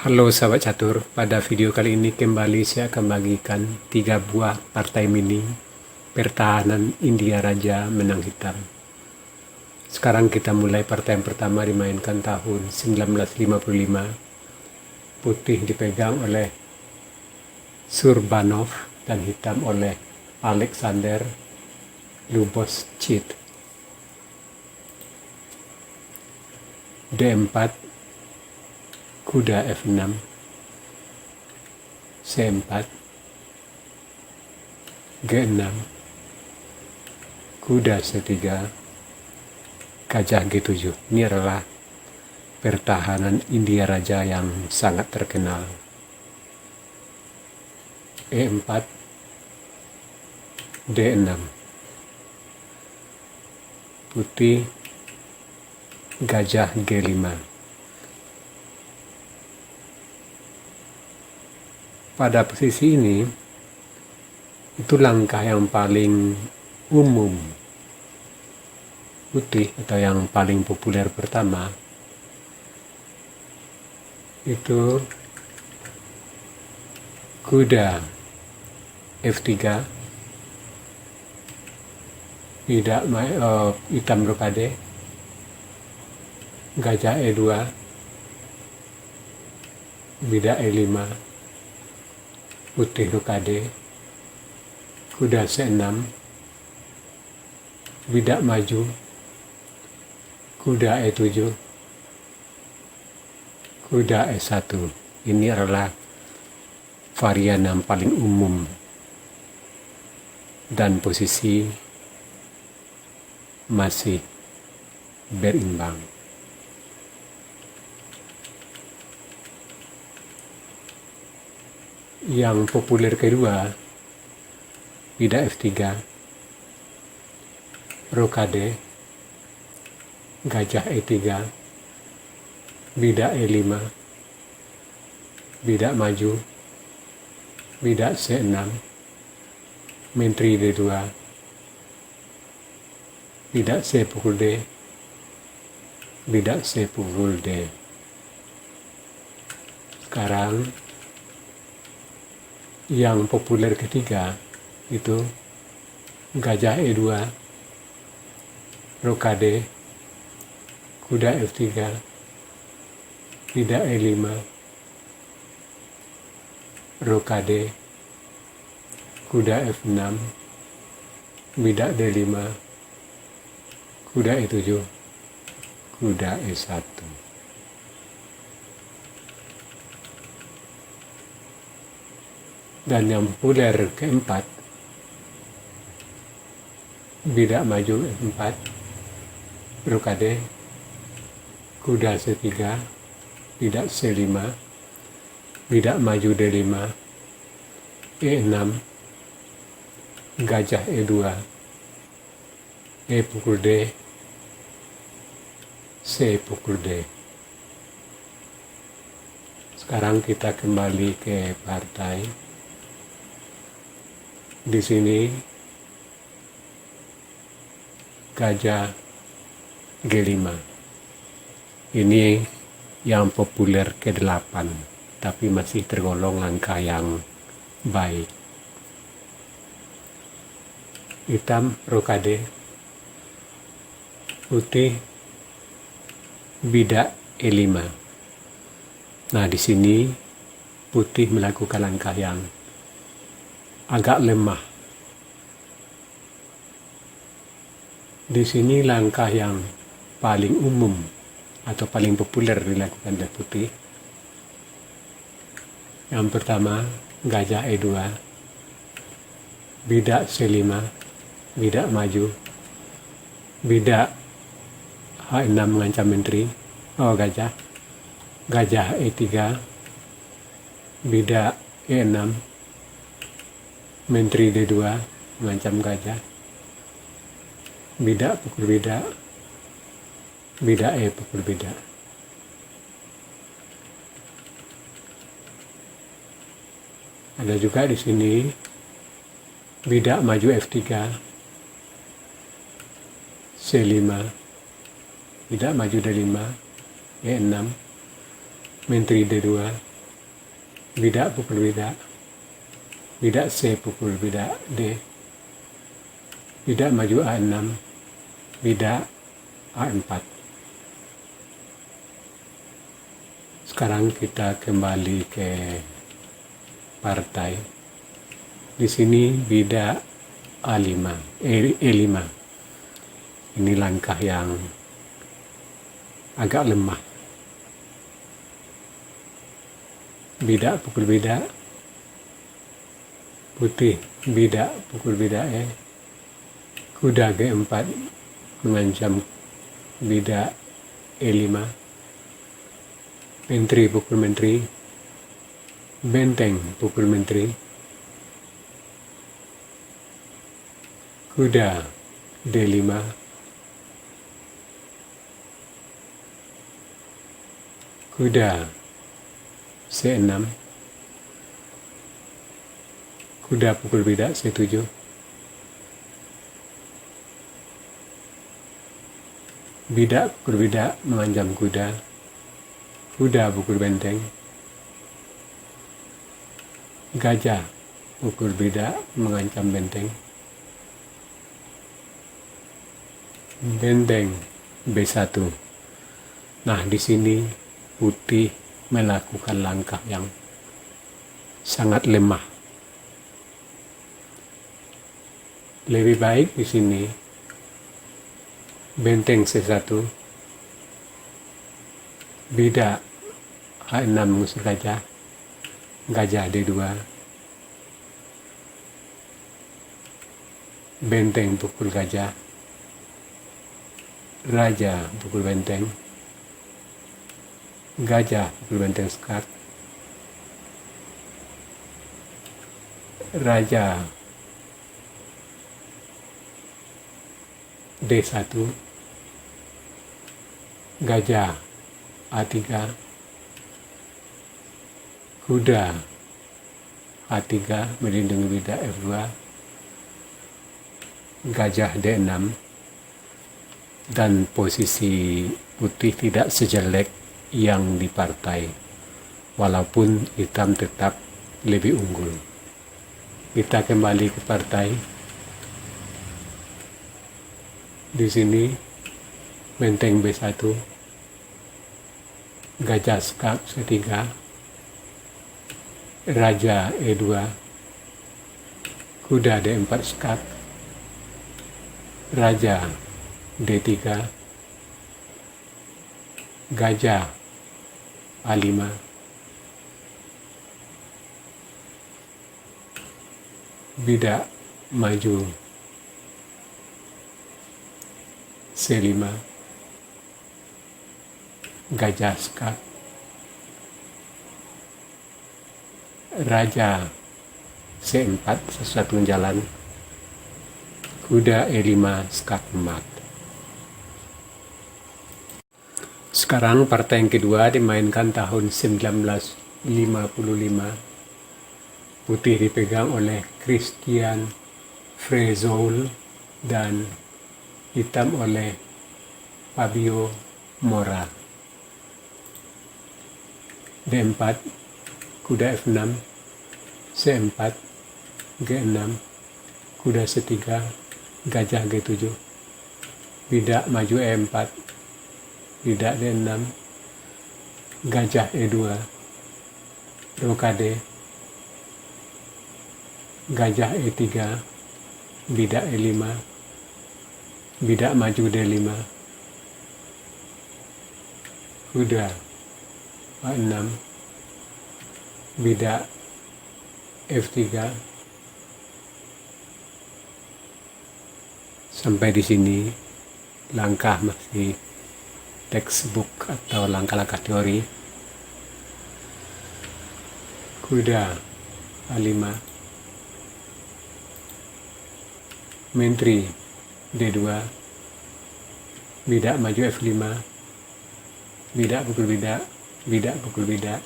Halo sahabat catur, pada video kali ini kembali saya akan bagikan 3 buah partai mini pertahanan India Raja menang hitam. Sekarang kita mulai partai yang pertama dimainkan tahun 1955. Putih dipegang oleh Surbanov dan hitam oleh Alexander Luboschit. D4, kuda F6, C4, G6, kuda C3, gajah G7. Ini adalah pertahanan India Raja yang sangat terkenal. E4, D6, putih, gajah G5. Pada posisi ini, itu langkah yang paling umum putih atau yang paling populer pertama itu kuda F3, tidak hitam rokade, gajah E2, bidak E5, putih rokade, kuda C6, bidak maju, kuda E7, kuda E1. Ini adalah varian yang paling umum dan posisi masih berimbang. Yang populer kedua, bidak F3, rokade, gajah E3, bidak E5, bidak maju, bidak C6, menteri D2, bidak C pukul D, bidak C pukul D. Sekarang yang populer ketiga itu gajah E2, rokade, kuda F3, bidak E5, rokade, kuda F6, bidak D5, kuda E7, kuda E1. Dan yang populer keempat, bidak maju F4, rokade, kuda C3, bidak C5, bidak maju D5, E6, gajah E2, E pukul D, C pukul D. Sekarang kita kembali ke partai. Di sini gajah G5. Ini yang populer ke-8, tapi masih tergolong langkah yang baik. Hitam rokade, putih bidak E5. Nah, di sini putih melakukan langkah yang agak lemah. Di sini langkah yang paling umum atau paling populer dilakukan oleh putih. Yang pertama, gajah E2, bidak C5, bidak maju, bidak H6 mengancam menteri, gajah E3, bidak E6, menteri D2 mengancam gajah, bidak pukul bidak, bidak E pukul bidak. Ada juga di sini bidak maju F3, C5, bidak maju D5, E6, menteri D2, Bidak pukul bidak. Bidak C pukul bidak D. Bidak maju A6. Bidak A4. Sekarang kita kembali ke partai. Di sini bidak A5, E5. Ini langkah yang agak lemah. Bidak pukul bidak. Putih bidak pukul bidak E. Kuda G4 mengancam bidak E5. Menteri pukul menteri. Benteng pukul menteri. Kuda D5. Kuda C6. Kuda pukul bidak C7. Bidak pukul bidak mengancam kuda. Kuda pukul benteng. Gajah pukul bidak mengancam benteng. Benteng B1. Nah, di sini putih melakukan langkah yang sangat lemah. Lebih baik di sini benteng C1. Bidak A6 mengusir gajah. Gajah D2. Benteng pukul gajah. Raja pukul benteng. Gajah pukul benteng skak. Raja D1. Gajah A3. Kuda A3 melindungi bidak F2. Gajah D6. Dan posisi putih tidak sejelek yang di partai, walaupun hitam tetap lebih unggul. Kita kembali ke partai. Di sini benteng B1. Gajah skak C3. Raja E2. Kuda D4 skak. Raja D3. Gajah A5. Bidak maju C5. Gajah skak. Raja C4 sesuai dengan jalan. Kuda E5 skak mat. Sekarang partai yang kedua dimainkan tahun 1955. Putih dipegang oleh Christian Frezoul dan hitam oleh Fabio Mora. D4, kuda F6, C4, G6, kuda C3, gajah G7, bidak maju E4, bidak D6, gajah E2, rokade, gajah E3, bidak E5, bidak maju D5, kuda A6, bidak F3. Sampai di sini langkah masih textbook atau langkah-langkah teori. Kuda A5, menteri D2, bidak maju F5, bidak pukul bidak, bidak pukul bidak,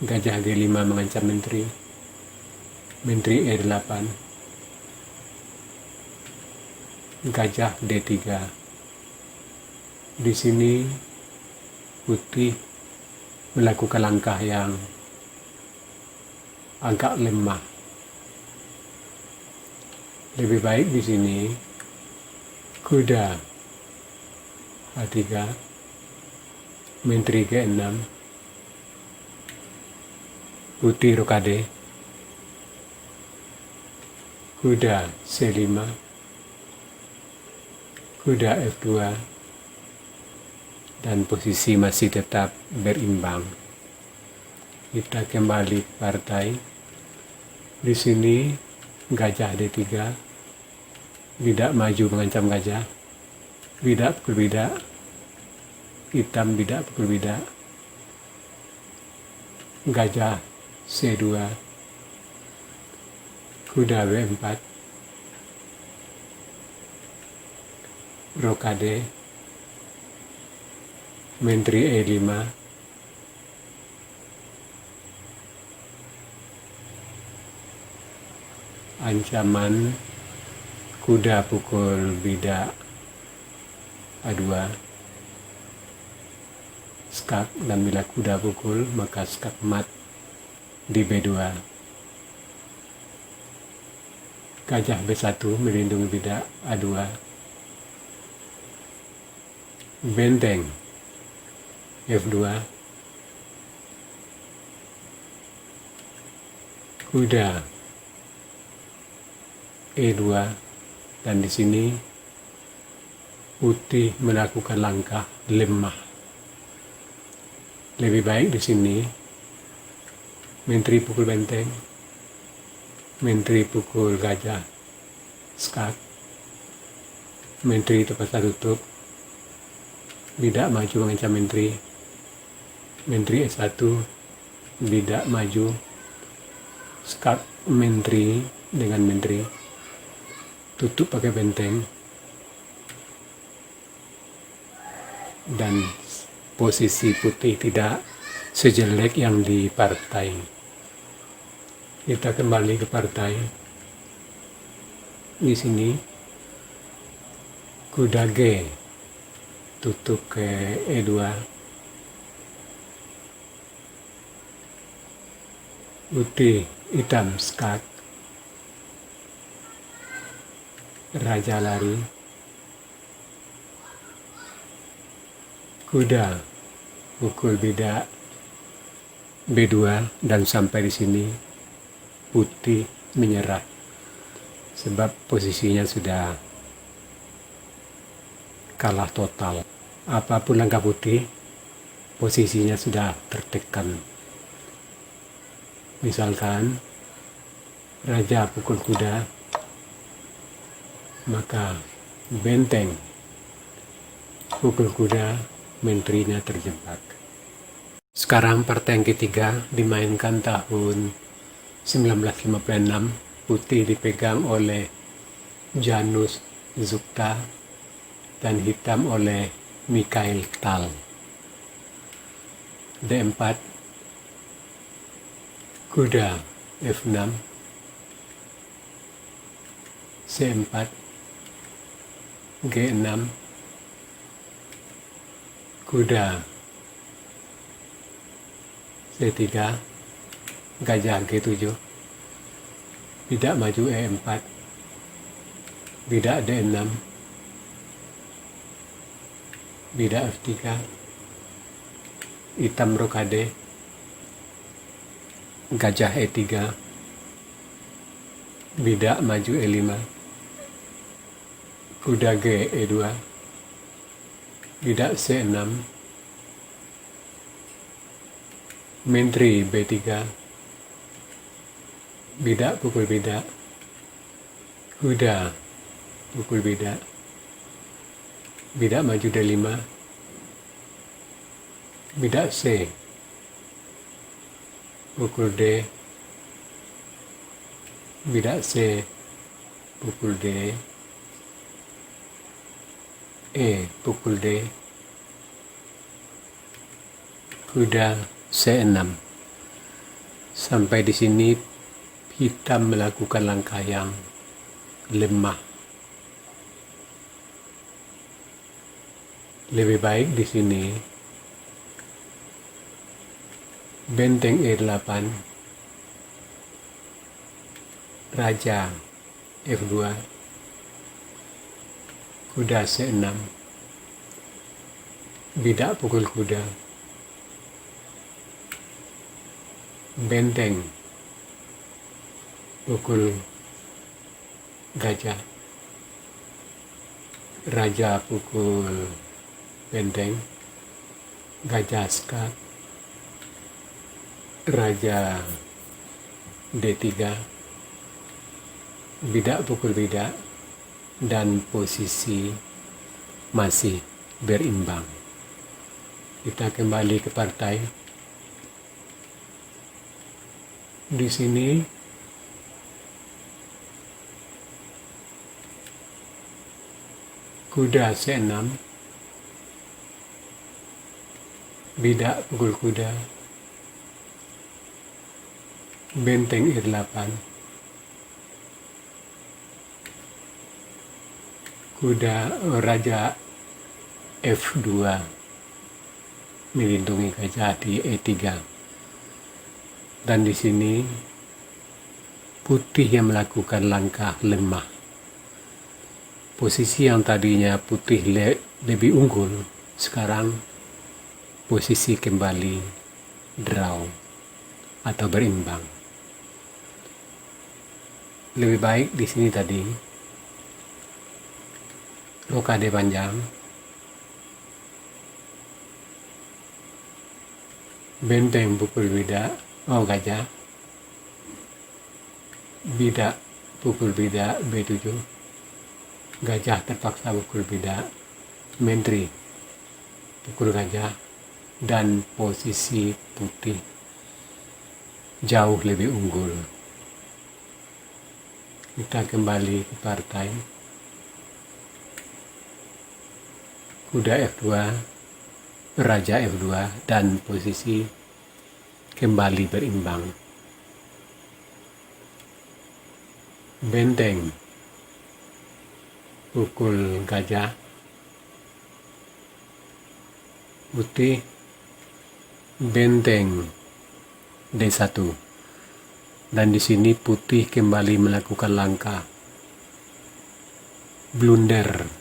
gajah G5 mengancam menteri, menteri E8, gajah D3. Di sini putih melakukan langkah yang agak lemah. Lebih baik di sini kuda H3, menteri G6, putih rokade, kuda C5, kuda F2, dan posisi masih tetap berimbang. Kita kembali partai. Di sini gajah D3, bidak maju mengancam gajah, bidak pukul bidak, hitam bidak pukul bidak, gajah C2, kuda W4, rokade, menteri E5, ancaman kuda pukul bidak A2, skak, dan bila kuda pukul maka skak mat di B2. Gajah B1 melindungi bidak A2, benteng F2, kuda E2, dan di sini putih melakukan langkah lemah. Lebih baik di sini menteri pukul benteng, menteri pukul gajah, skak, menteri terpaksa tutup, bidak maju mengancam menteri, menteri S1, bidak maju, skak menteri dengan menteri, tutup pakai benteng, dan posisi putih tidak sejelek yang di partai. Kita kembali ke partai. Di sini kuda G tutup ke E2, putih hitam skak, raja lari, kuda pukul bidak B2, dan sampai di sini putih menyerah sebab posisinya sudah kalah total. Apapun langkah putih, posisinya sudah tertekan. Misalkan raja pukul kuda, maka benteng pukul kuda, menterinya terjebak. Sekarang partai yang ketiga dimainkan tahun 1956. Putih dipegang oleh Janusz Zukta dan hitam oleh Mikhail Tal. D4, kuda F6, C4, G6, kuda C3, gajah G7, bidak maju E4, bidak D6, bidak F3, hitam rokade, gajah E3, bidak maju E5, kuda G E2, bidak C6, menteri B3, bidak pukul bidak, kuda pukul bidak, bidak maju D5, bidak C, pukul D, bidak C, pukul D, E pukul D, kuda C6. Sampai di sini hitam melakukan langkah yang lemah. Lebih baik di sini benteng E8, Raja F2, kuda C6, bidak pukul kuda, benteng pukul gajah, raja pukul benteng, gajah skat, raja D3, bidak pukul bidak, dan posisi masih berimbang. Kita kembali ke partai. Di sini kuda C6, bidak pukul kuda, benteng I8, kuda raja F2 melindungi gajah di E3. Dan di sini putih yang melakukan langkah lemah. Posisi yang tadinya putih lebih unggul, sekarang posisi kembali draw atau berimbang. Lebih baik di sini tadi rokade panjang, benteng pukul bidak, gajah, bidak pukul bidak B7, gajah terpaksa pukul bidak, menteri pukul gajah, dan posisi putih jauh lebih unggul. Kita kembali ke partai. Kuda F2, raja F2, dan posisi kembali berimbang. Benteng pukul gajah, putih, benteng D1. Dan di sini putih kembali melakukan langkah blunder.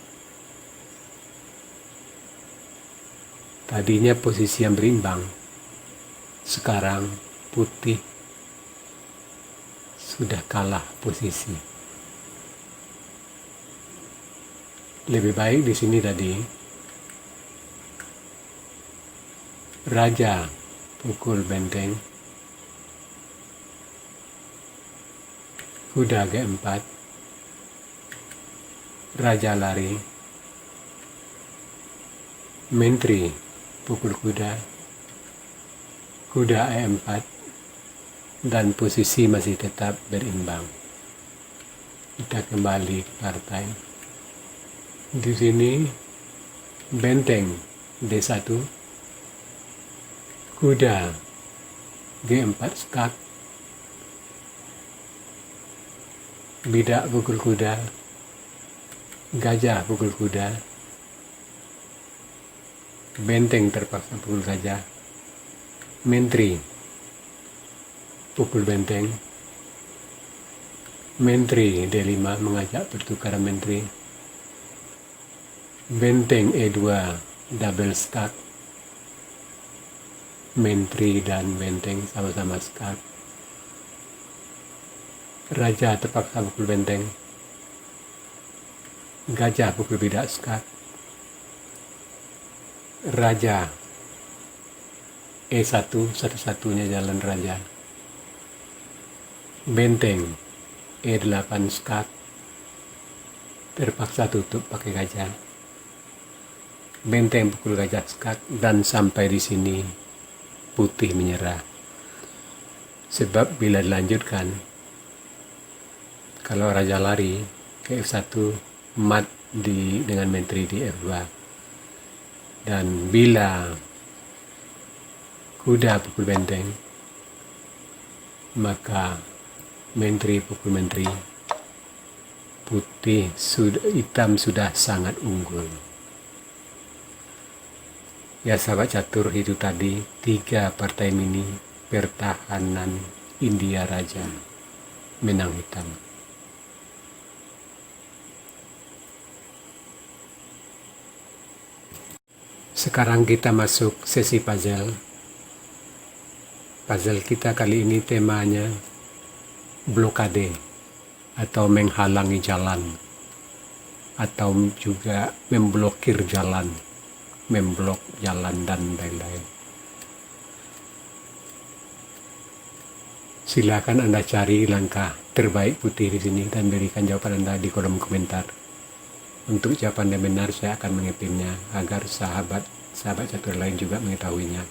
Tadinya posisi yang berimbang, sekarang putih sudah kalah posisi. Lebih baik di sini tadi raja pukul benteng, kuda G4, raja lari, menteri pukul kuda, kuda E4, dan posisi masih tetap berimbang. Kita kembali ke partai. Di sini benteng D1, kuda G4 skak, bidak pukul kuda, gajah pukul kuda, benteng terpaksa pukul gajah, menteri pukul benteng, menteri D5 mengajak pertukaran menteri, benteng E2 double skak, menteri dan benteng sama-sama skak, raja terpaksa pukul benteng, gajah pukul bidak skak, raja E1 satu-satunya jalan raja, benteng E8 skak, terpaksa tutup pakai gajah, benteng pukul gajah skak, dan sampai di sini putih menyerah. Sebab bila dilanjutkan, kalau raja lari ke F1 mat dengan menteri di F2. Dan bila kuda pukul benteng, maka menteri pukul menteri, putih hitam sudah sangat unggul. Ya sahabat catur, itu tadi 3 partai mini pertahanan India Raja. benang hitam. Sekarang kita masuk sesi puzzle. Puzzle kita kali ini temanya blokade atau menghalangi jalan, atau juga memblokir jalan, memblok jalan dan lain-lain. Silakan Anda cari langkah terbaik putih di sini dan berikan jawaban Anda di kolom komentar. Untuk jawaban yang benar saya akan mengepinnya agar sahabat catur lain juga mengetahuinya.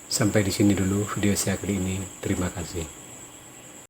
Sampai di sini dulu video saya kali ini. Terima kasih.